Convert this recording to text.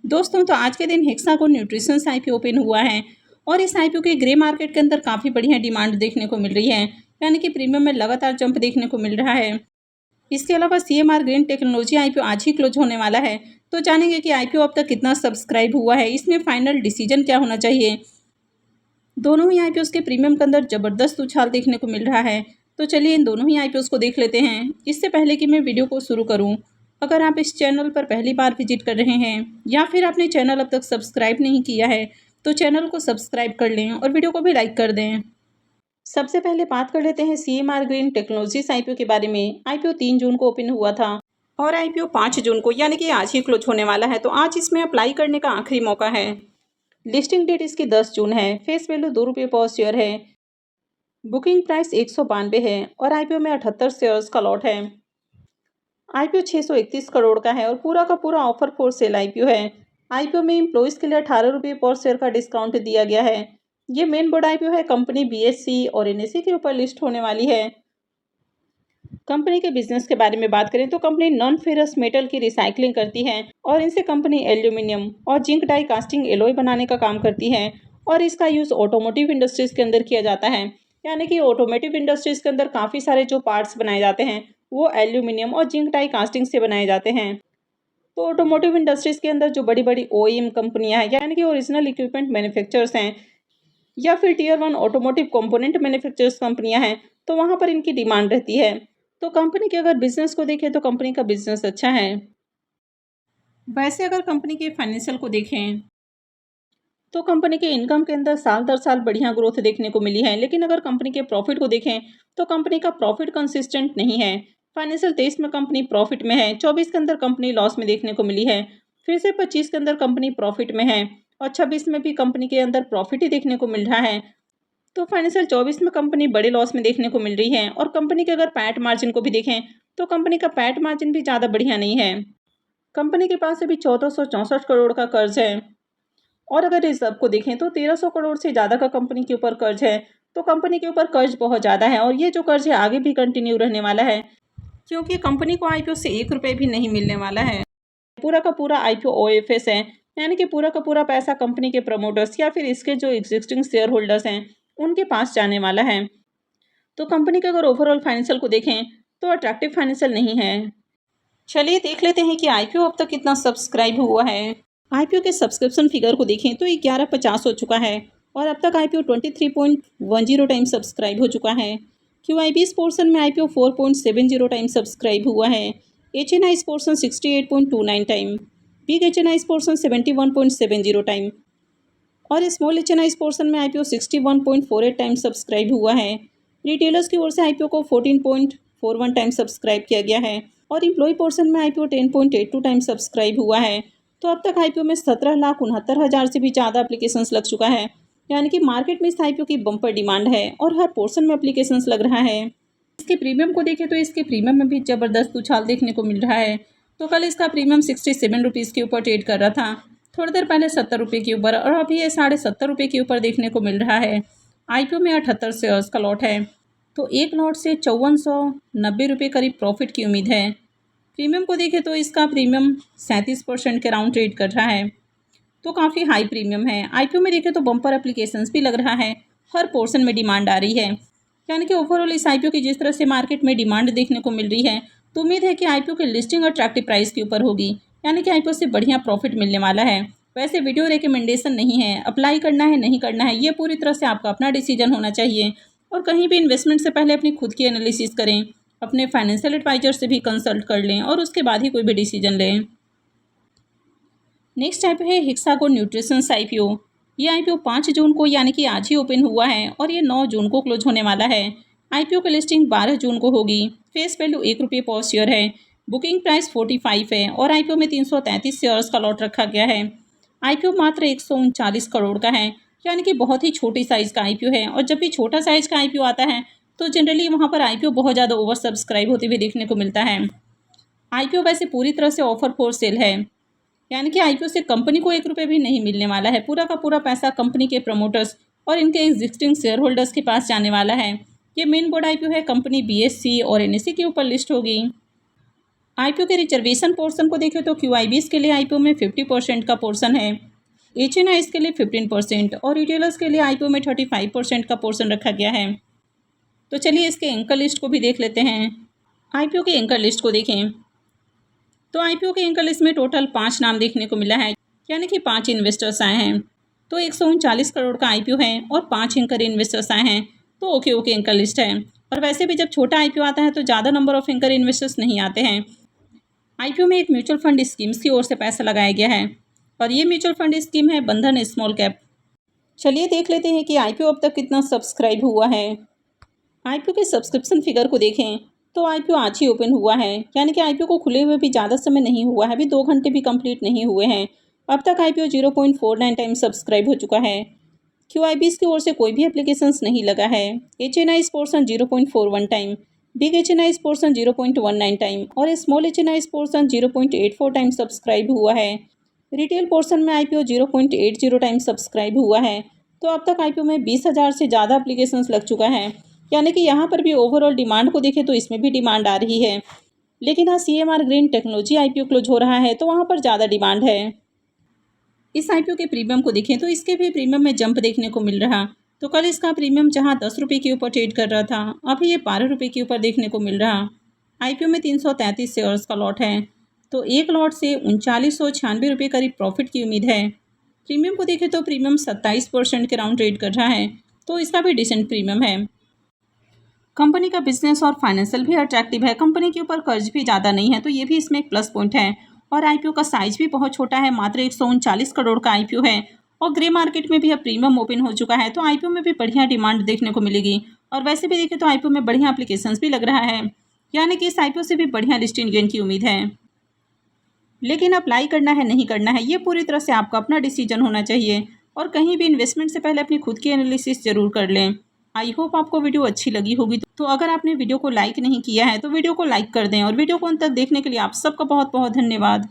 दोस्तों तो आज के दिन हेक्सागोन न्यूट्रिशंस आईपीओ ओपन हुआ है और इस आईपीओ के ग्रे मार्केट के अंदर काफ़ी बढ़िया डिमांड देखने को मिल रही है, यानी कि प्रीमियम में लगातार जंप देखने को मिल रहा है। इसके अलावा सीएमआर ग्रीन टेक्नोलॉजी आईपीओ आज ही क्लोज होने वाला है, तो जानेंगे कि आईपीओ अब तक कितना सब्सक्राइब हुआ है, इसमें फाइनल डिसीजन क्या होना चाहिए। दोनों ही आईपीओ के प्रीमियम के अंदर ज़बरदस्त उछाल देखने को मिल रहा है, तो चलिए इन दोनों ही आईपीओ को देख लेते हैं। इससे पहले कि मैं वीडियो को शुरू करूं, अगर आप इस चैनल पर पहली बार विजिट कर रहे हैं या फिर आपने चैनल अब तक सब्सक्राइब नहीं किया है, तो चैनल को सब्सक्राइब कर लें और वीडियो को भी लाइक कर दें। सबसे पहले बात कर लेते हैं सीएमआर ग्रीन टेक्नोलॉजीज आईपीओ के बारे में। आईपीओ 3 जून को ओपन हुआ था और आईपीओ 5 जून को यानी कि आज ही क्लोज होने वाला है, तो आज इसमें अप्लाई करने का आखिरी मौका है। लिस्टिंग डेट इसकी 10 जून है। फेस वैल्यू ₹2 पर शेयर है। बुकिंग प्राइस 192 है और आईपीओ में 78 शेयर्स का लॉट है। आईपीओ 631 करोड़ का है और पूरा का पूरा ऑफर फॉर सेल आईपीओ है। आईपीओ में एम्प्लॉइज के लिए ₹18 पर शेयर का डिस्काउंट दिया गया है। ये मेन बोर्ड आईपीओ है। कंपनी बीएससी और एनएसई के ऊपर लिस्ट होने वाली है। कंपनी के बिजनेस के बारे में बात करें तो कंपनी नॉन फेरस मेटल की रिसाइकलिंग करती है और इनसे कंपनी एल्यूमिनियम और जिंक डाई कास्टिंग एलॉय बनाने का काम करती है और इसका यूज़ ऑटोमोटिव इंडस्ट्रीज के अंदर किया जाता है, यानी कि ऑटोमोटिव इंडस्ट्रीज के अंदर काफ़ी सारे जो पार्ट्स बनाए जाते हैं वो एल्यूमिनियम और जिंक डाई कास्टिंग से बनाए जाते हैं। तो ऑटोमोटिव इंडस्ट्रीज के अंदर जो बड़ी बड़ी ओईएम कंपनियां हैं, यानी कि ओरिजिनल इक्विपमेंट मैन्युफैक्चरर्स हैं या फिर टियर 1 ऑटोमोटिव कंपोनेंट मैन्युफैक्चरर्स कंपनियां हैं, तो वहां पर इनकी डिमांड रहती है। तो कंपनी के अगर बिजनेस को देखें तो कंपनी का बिजनेस अच्छा है। वैसे अगर कंपनी के फाइनेंशियल को देखें तो कंपनी के इनकम के अंदर साल दर साल बढ़िया ग्रोथ देखने को मिली है, लेकिन अगर कंपनी के प्रॉफिट को देखें तो कंपनी का प्रॉफिट कंसिस्टेंट नहीं है। फाइनेंशियल 23 में कंपनी प्रॉफिट में है, 24 के अंदर कंपनी लॉस में देखने को मिली है, फिर से 25 के अंदर कंपनी प्रॉफिट में है और 26 में भी कंपनी के अंदर प्रॉफिट ही देखने को मिल रहा है। तो फाइनेंशियल 24 में कंपनी बड़े लॉस में देखने को मिल रही है और कंपनी के अगर पैट मार्जिन को भी देखें तो कंपनी का पैट मार्जिन भी ज़्यादा बढ़िया नहीं है। कंपनी के पास अभी 1464 करोड़ का कर्ज है और अगर रिजर्व को देखें तो 1300 करोड़ से ज़्यादा का कंपनी के ऊपर कर्ज है। तो कंपनी के ऊपर कर्ज बहुत ज़्यादा है और ये जो कर्ज है आगे भी कंटिन्यू रहने वाला है, क्योंकि कंपनी को आईपीओ से ₹1 भी नहीं मिलने वाला है। पूरा का पूरा आईपीओ ओएफएस है, यानी कि पूरा का पूरा पैसा कंपनी के प्रमोटर्स या फिर इसके जो एग्जिस्टिंग शेयर होल्डर्स हैं उनके पास जाने वाला है। तो कंपनी के अगर ओवरऑल फाइनेंशियल को देखें तो अट्रैक्टिव फाइनेंशियल नहीं है। चलिए देख लेते हैं कि आईपीओ अब तक कितना सब्सक्राइब हुआ है। आईपीओ के सब्सक्रिप्शन फिगर को देखें तो 1150 हो चुका है और अब तक आईपीओ 23.10 टाइम सब्सक्राइब हो चुका है। क्यूआईबी पोर्शन में आईपीओ 4.70 टाइम सब्सक्राइब हुआ है। HNI portion 68.29 time, big HNI portion 71.70 time और स्मॉल एचएनआई पोर्शन में आईपीओ 61.48 टाइम सब्सक्राइब हुआ है। रिटेलर्स की ओर से आईपीओ को 14.41 टाइम सब्सक्राइब किया गया है और एम्प्लॉय पोर्शन में आईपीओ 10.82 टाइम सब्सक्राइब हुआ है। तो अब तक आईपीओ में 17,69,000 से भी ज़्यादा एप्लीकेशंस लग चुका है, यानी कि मार्केट में इस आईपीओ की बम्पर डिमांड है और हर पोर्शन में एप्लीकेशंस लग रहा है। इसके प्रीमियम को देखें तो इसके प्रीमियम में भी ज़बरदस्त उछाल देखने को मिल रहा है। तो कल इसका प्रीमियम ₹67 के ऊपर ट्रेड कर रहा था, थोड़ी देर पहले ₹70 के ऊपर और अभी ये ₹70.5 के ऊपर देखने को मिल रहा है। आईपीओ में 78 शेयर्स का लॉट है, तो एक लॉट से ₹5490 करीब प्रॉफिट की उम्मीद है। प्रीमियम को देखें तो इसका प्रीमियम 37% के राउंड ट्रेड कर रहा है, तो काफ़ी हाई प्रीमियम है। आईपीओ में देखें तो बम्पर एप्लीकेशंस भी लग रहा है, हर पोर्शन में डिमांड आ रही है, यानी कि ओवरऑल इस आईपीओ की जिस तरह से मार्केट में डिमांड देखने को मिल रही है तो उम्मीद है कि आईपीओ की लिस्टिंग अट्रैक्टिव प्राइस के ऊपर होगी, यानी कि आईपीओ से बढ़िया प्रॉफिट मिलने वाला है। वैसे वीडियो रिकमेंडेशन नहीं है, अप्लाई करना है नहीं करना है ये पूरी तरह से आपका अपना डिसीजन होना चाहिए और कहीं भी इन्वेस्टमेंट से पहले अपनी खुद की एनालिसिस करें, अपने फाइनेंशियल एडवाइजर से भी कंसल्ट कर लें और उसके बाद ही कोई भी डिसीजन लें। नेक्स्ट आईपीओ है हेक्सागोन न्यूट्रिशंस आईपीओ। ये आईपीओ 5 जून को यानी कि आज ही ओपन हुआ है और ये 9 जून को क्लोज होने वाला है। आईपीओ की लिस्टिंग 12 जून को होगी। फेस वैल्यू ₹1 पर शेयर है। बुकिंग प्राइस 45 है और आईपीओ में 333 शेयर्स का लॉट रखा गया है। आईपीओ मात्र 139 करोड़ का है, यानी कि बहुत ही छोटी साइज़ का आईपीओ है और जब भी छोटा साइज़ का आईपीओ आता है तो जनरली वहाँ पर आईपीओ बहुत ज़्यादा ओवर सब्सक्राइब होते हुए देखने को मिलता है। आईपीओ वैसे पूरी तरह से ऑफर फॉर सेल है, यानी कि आईपीओ से कंपनी को ₹1 भी नहीं मिलने वाला है। पूरा का पूरा पैसा कंपनी के प्रमोटर्स और इनके एग्जिस्टिंग शेयर होल्डर्स के पास जाने वाला है। ये मेन बोर्ड आईपीओ है। कंपनी बीएससी और एनएसई के ऊपर लिस्ट होगी। आईपीओ के रिजर्वेशन पोर्शन को देखें तो क्यूआईबीएस के लिए आईपीओ में 50% का पोर्शन है, एचएनआईएस के लिए 15% और रिटेलर्स के लिए आईपीओ में 35% का पोर्शन रखा गया है। तो चलिए इसके एंकर लिस्ट को भी देख लेते हैं। आईपीओ के एंकर लिस्ट को देखें तो आईपीओ के एंकर लिस्ट में टोटल 5 नाम देखने को मिला है, यानी कि 5 इन्वेस्टर्स आए हैं। तो 139 करोड़ का आईपीओ है और 5 एंकर इन्वेस्टर्स आए हैं, तो ओके एंकर लिस्ट है। और वैसे भी जब छोटा आईपीओ आता है तो ज़्यादा नंबर ऑफ एंकर इन्वेस्टर्स नहीं आते हैं। आईपीओ में एक म्यूचुअल फंड स्कीम्स की ओर से पैसा लगाया गया है और ये म्यूचुअल फंड स्कीम है बंधन स्मॉल कैप। चलिए देख लेते हैं कि आईपीओ अब तक कितना सब्सक्राइब हुआ है। आईपीओ के सब्सक्रिप्शन फिगर को देखें तो आईपीओ आज ही ओपन हुआ है, यानी कि आईपीओ को खुले हुए भी ज़्यादा समय नहीं हुआ है, अभी 2 घंटे भी कंप्लीट नहीं हुए हैं। अब तक आईपीओ 0.49 टाइम सब्सक्राइब हो चुका है। क्यूआईबीएस की ओर से कोई भी एप्लीकेशंस नहीं लगा है। HNIs portion 0.41 time, big HNIs portion 0.19 time और small HNIs portion 0.84 time subscribe हुआ है। रिटेल पोर्शन में आईपीओ 0.80 टाइम सब्सक्राइब हुआ है। तो अब तक आईपीओ में 20,000 से ज़्यादा एप्लीकेशंस लग चुका है, यानी कि यहाँ पर भी ओवरऑल डिमांड को देखें तो इसमें भी डिमांड आ रही है। लेकिन हाँ, CMR green technology IPO close हो रहा है तो वहाँ पर ज़्यादा डिमांड है। इस आईपीओ के प्रीमियम को देखें तो इसके भी प्रीमियम में जंप देखने को मिल रहा। तो कल इसका प्रीमियम जहाँ 10 रुपये के ऊपर ट्रेड कर रहा था, अभी ये 12 रुपये के ऊपर देखने को मिल रहा। आईपीओ में 333 शेयर्स का लॉट है, तो एक लॉट से 3996 रुपये करीब प्रॉफिट की उम्मीद है। प्रीमियम को देखें तो प्रीमियम 27% के राउंड ट्रेड कर रहा है, तो इसका भी डिसेंट प्रीमियम है। कंपनी का बिजनेस और फाइनेंशियल भी अट्रैक्टिव है, कंपनी के ऊपर कर्ज भी ज़्यादा नहीं है, तो ये भी इसमें एक प्लस पॉइंट है। और आईपीओ का साइज भी बहुत छोटा है, मात्र 139 करोड़ का आईपीओ है और ग्रे मार्केट में भी अब प्रीमियम ओपन हो चुका है, तो आईपीओ में भी बढ़िया डिमांड देखने को मिलेगी। और वैसे भी देखें तो आईपीओ में बढ़िया एप्लीकेशंस भी लग रहा है, यानी कि इस आईपीओ से भी बढ़िया लिस्टिंग गेन की उम्मीद है। लेकिन अप्लाई करना है नहीं करना है, ये पूरी तरह से आपका अपना डिसीजन होना चाहिए और कहीं भी इन्वेस्टमेंट से पहले अपनी खुद की एनालिसिस जरूर कर लें। आई होप आपको वीडियो अच्छी लगी होगी, तो अगर आपने वीडियो को लाइक नहीं किया है तो वीडियो को लाइक कर दें और वीडियो को अंत तक देखने के लिए आप सबका बहुत बहुत धन्यवाद।